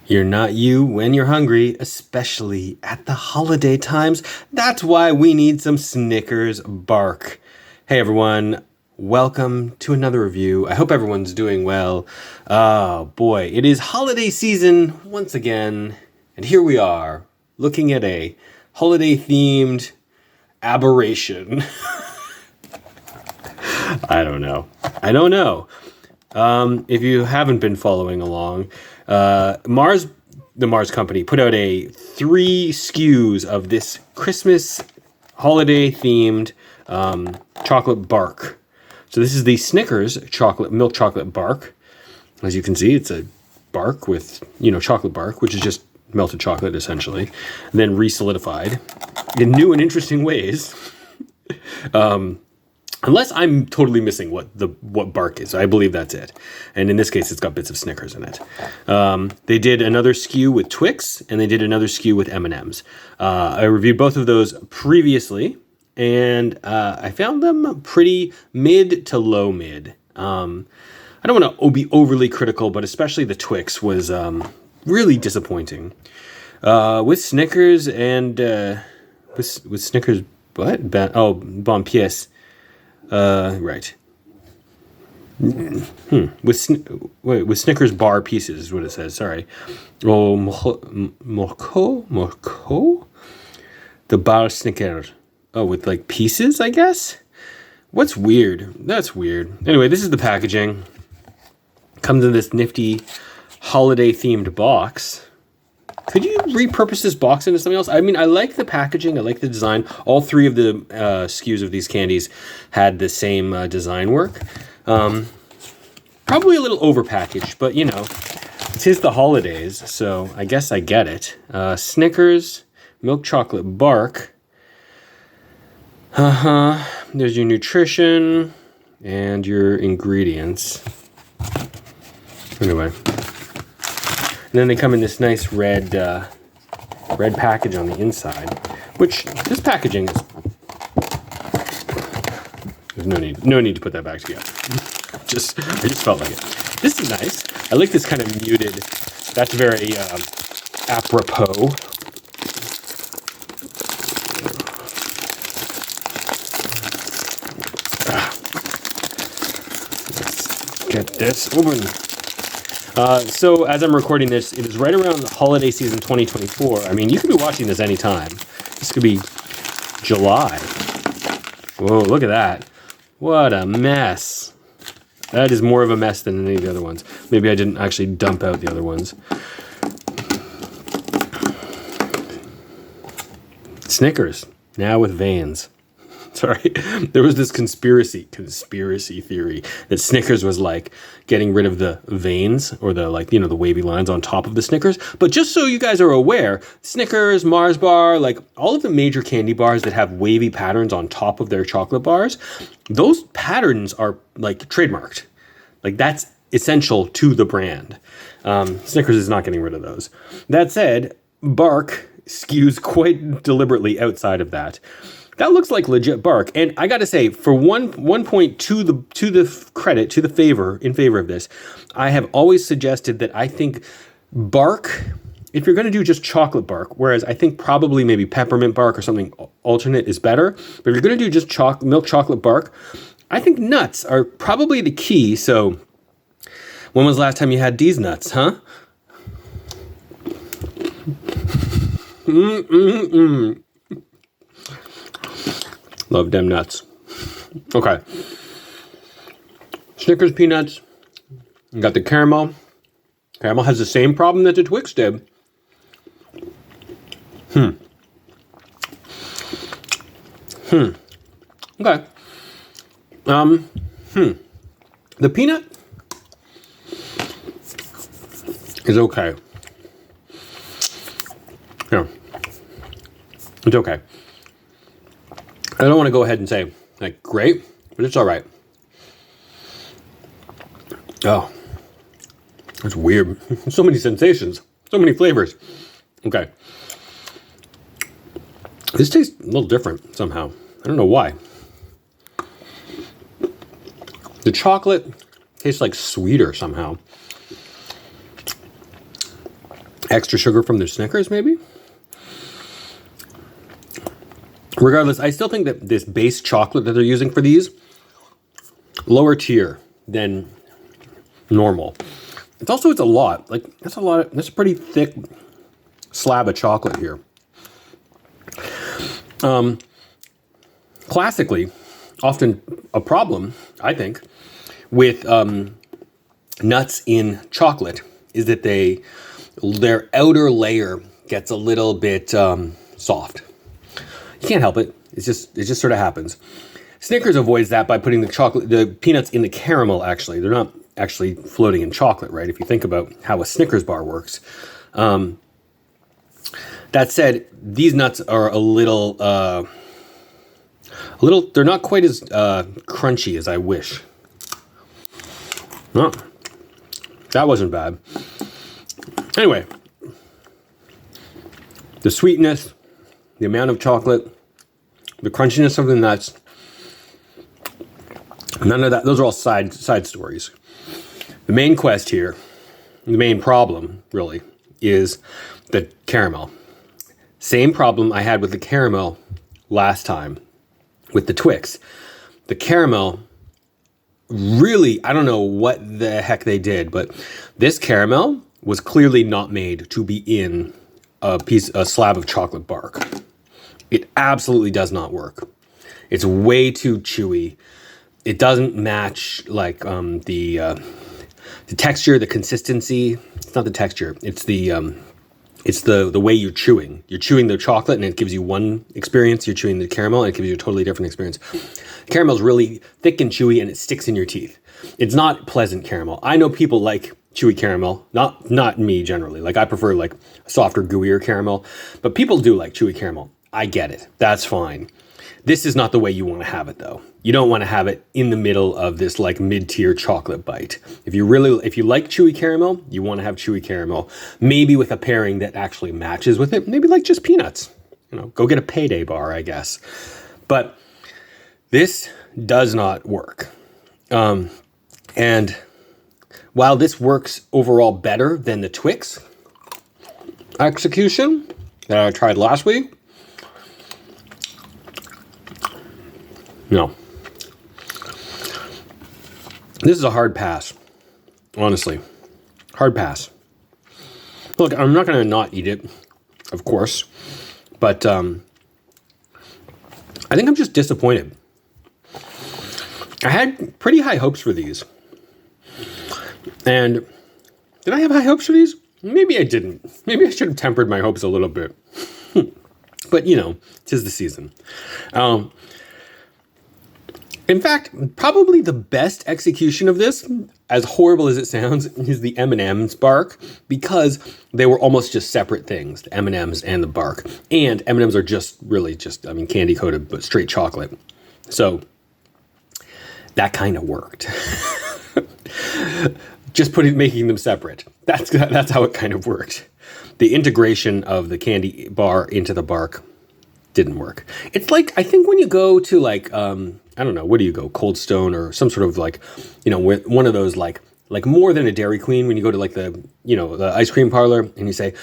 You're not you when you're hungry, especially at the holiday times. That's why we need some Snickers bark. Hey everyone, welcome to another review. I hope everyone's doing well. Oh boy, it is holiday season once again, and here we are looking at a holiday themed aberration. I don't know. If you haven't been following along, the Mars company put out 3 SKUs of this Christmas holiday themed chocolate bark. So this is the Snickers milk chocolate bark. As you can see, it's a bark with, chocolate bark, which is just melted chocolate essentially, and then re-solidified in new and interesting ways. Unless I'm totally missing what bark is. I believe that's it. And in this case, it's got bits of Snickers in it. They did another SKU with Twix, and they did another SKU with M&Ms. I reviewed both of those previously, and I found them pretty mid to low mid. I don't want to be overly critical, but especially the Twix was really disappointing. With Snickers and... with Snickers... What? Bon Pièce. Right. With Snickers bar pieces is what it says. Sorry. Oh, morco? The bar Snickers. Oh, with like pieces, I guess? What's weird? That's weird. Anyway, this is the packaging. Comes in this nifty holiday themed box. Could you repurpose this box into something else? I mean, I like the packaging. I like the design. All 3 of the SKUs of these candies had the same design work. Probably a little overpackaged, but it is the holidays, so I guess I get it. Snickers, milk chocolate bark. There's your nutrition and your ingredients. Anyway. And then they come in this nice red package on the inside, which this packaging is. There's no need to put that back together. I just felt like it. This is nice. I like this kind of muted. That's very apropos. Let's get this open. So as I'm recording this, it is right around holiday season 2024. I mean, you could be watching this anytime. This could be July. Whoa, look at that. What a mess. That is more of a mess than any of the other ones. Maybe I didn't actually dump out the other ones. Snickers, now with veins. Sorry, there was this conspiracy theory that Snickers was like getting rid of the veins or the the wavy lines on top of the Snickers. But just so you guys are aware, Snickers, Mars bar, like all of the major candy bars that have wavy patterns on top of their chocolate bars, those patterns are like trademarked. Like that's essential to the brand. Snickers is not getting rid of those. That said, bark skews quite deliberately outside of that. That looks like legit bark, and I got to say, for one point in favor of this, I have always suggested that I think bark, if you're going to do just chocolate bark, whereas I think probably maybe peppermint bark or something alternate is better, but if you're going to do just milk chocolate bark, I think nuts are probably the key. So, when was the last time you had these nuts, huh? Love them nuts. Okay. Snickers peanuts. You got the caramel. Caramel has the same problem that the Twix did. Okay. The peanut is okay. Yeah. It's okay. I don't want to go ahead and say, great, but it's all right. Oh, that's weird. So many sensations, so many flavors. Okay. This tastes a little different somehow. I don't know why. The chocolate tastes like sweeter somehow. extra sugar from their Snickers, maybe? Regardless, I still think that this base chocolate that they're using for these, lower tier than normal. It's a lot. Like, that's a lot. That's a pretty thick slab of chocolate here. Classically, often a problem, I think, with nuts in chocolate is that their outer layer gets a little bit soft. You can't help it. It just sort of happens. Snickers avoids that by putting the peanuts in the caramel, actually. They're not actually floating in chocolate, right? If you think about how a Snickers bar works. That said, these nuts are a little, they're not quite as crunchy as I wish. No, that wasn't bad. Anyway, the sweetness, the amount of chocolate, the crunchiness of the nuts, none of that, those are all side stories. The main quest here, the main problem, really, is the caramel. Same problem I had with the caramel last time with the Twix. The caramel, really, I don't know what the heck they did, but this caramel was clearly not made to be in a slab of chocolate bark. It absolutely does not work. It's way too chewy. It doesn't match like the texture, the consistency. It's not the texture. It's the way you're chewing. You're chewing the chocolate and it gives you one experience. You're chewing the caramel and it gives you a totally different experience. Caramel is really thick and chewy and it sticks in your teeth. It's not pleasant caramel. I know people like chewy caramel. Not me generally. Like I prefer like softer, gooier caramel. But people do like chewy caramel. I get it. That's fine. This is not the way you want to have it though. You don't want to have it in the middle of this like mid-tier chocolate bite. If you like chewy caramel, you want to have chewy caramel, maybe with a pairing that actually matches with it. Maybe like just peanuts, go get a Payday bar, I guess. But this does not work. And while this works overall better than the Twix execution that I tried last week, no. This is a hard pass, honestly. Hard pass. Look, I'm not going to not eat it, of course, but I think I'm just disappointed. I had pretty high hopes for these. And did I have high hopes for these? Maybe I didn't. Maybe I should have tempered my hopes a little bit. But, 'tis the season. In fact, probably the best execution of this, as horrible as it sounds, is the M&M's bark, because they were almost just separate things, the M&M's and the bark. And M&M's are really just candy coated, but straight chocolate. So that kind of worked. Just making them separate. That's how it kind of worked. The integration of the candy bar into the bark didn't work. It's like, I think when you go to like, I don't know, where do you go? Cold Stone or some sort of like, with one of those like more than a Dairy Queen, when you go to like the ice cream parlor and you say,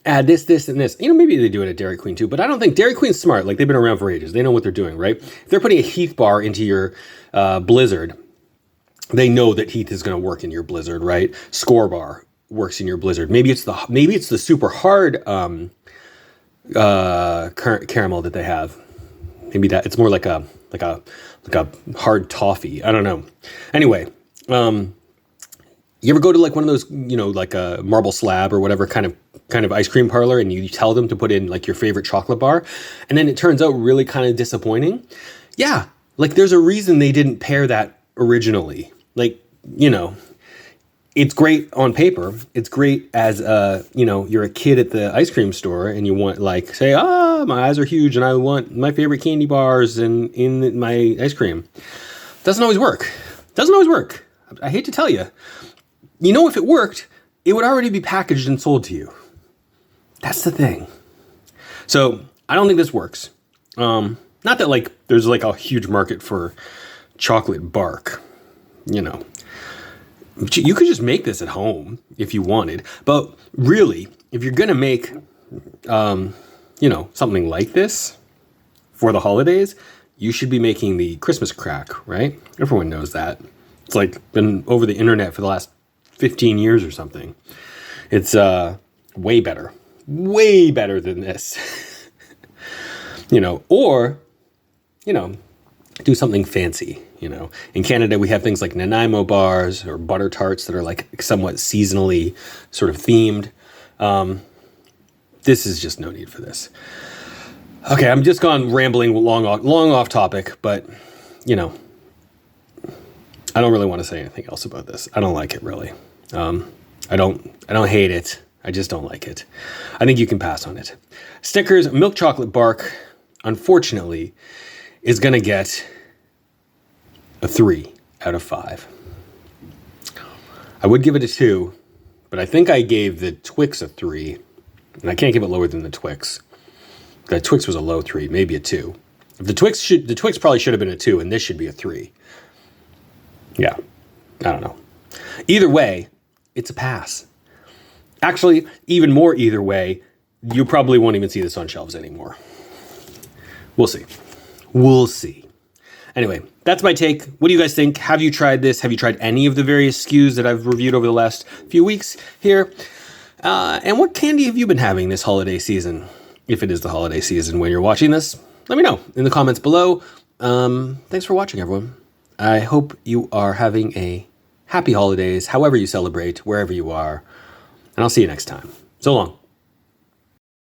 add this, this, and this. Maybe they do it at Dairy Queen too, but I don't think Dairy Queen's smart. Like they've been around for ages. They know what they're doing, right? If they're putting a Heath bar into your Blizzard, they know that Heath is going to work in your Blizzard, right? Score bar works in your Blizzard. Maybe it's the super hard caramel that they have. Maybe that it's more like a hard toffee. I don't know. Anyway, you ever go to like one of those, like a Marble Slab or whatever kind of ice cream parlor, and you tell them to put in like your favorite chocolate bar, and then it turns out really kind of disappointing? Yeah, like there's a reason they didn't pair that originally. Like, it's great on paper. It's great as you're a kid at the ice cream store and you want say, my eyes are huge and I want my favorite candy bars in my ice cream. Doesn't always work. I hate to tell you. If it worked, it would already be packaged and sold to you. That's the thing. So I don't think this works. Not that there's a huge market for chocolate bark, You could just make this at home if you wanted. But really, if you're going to make, something like this for the holidays, you should be making the Christmas crack, right? Everyone knows that. It's like been over the internet for the last 15 years or something. It's way better than this. Or do something fancy. In Canada, we have things like Nanaimo bars or butter tarts that are like somewhat seasonally sort of themed. This is just no need for this. Okay, I'm just gone rambling long off topic, but I don't really want to say anything else about this. I don't like it really. I don't hate it. I just don't like it. I think you can pass on it. Snickers milk chocolate bark, unfortunately, is going to get a 3 out of 5. I would give it a 2, but I think I gave the Twix a 3, and I can't give it lower than the Twix. The Twix was a low 3, maybe a 2. If the Twix probably should have been a 2, and this should be a 3. Yeah, I don't know. Either way, it's a pass. Actually, even more either way, you probably won't even see this on shelves anymore. We'll see. Anyway, that's my take. What do you guys think? Have you tried this? Have you tried any of the various SKUs that I've reviewed over the last few weeks here? And what candy have you been having this holiday season? If it is the holiday season when you're watching this, let me know in the comments below. Thanks for watching, everyone. I hope you are having a happy holidays, however you celebrate, wherever you are. And I'll see you next time. So long.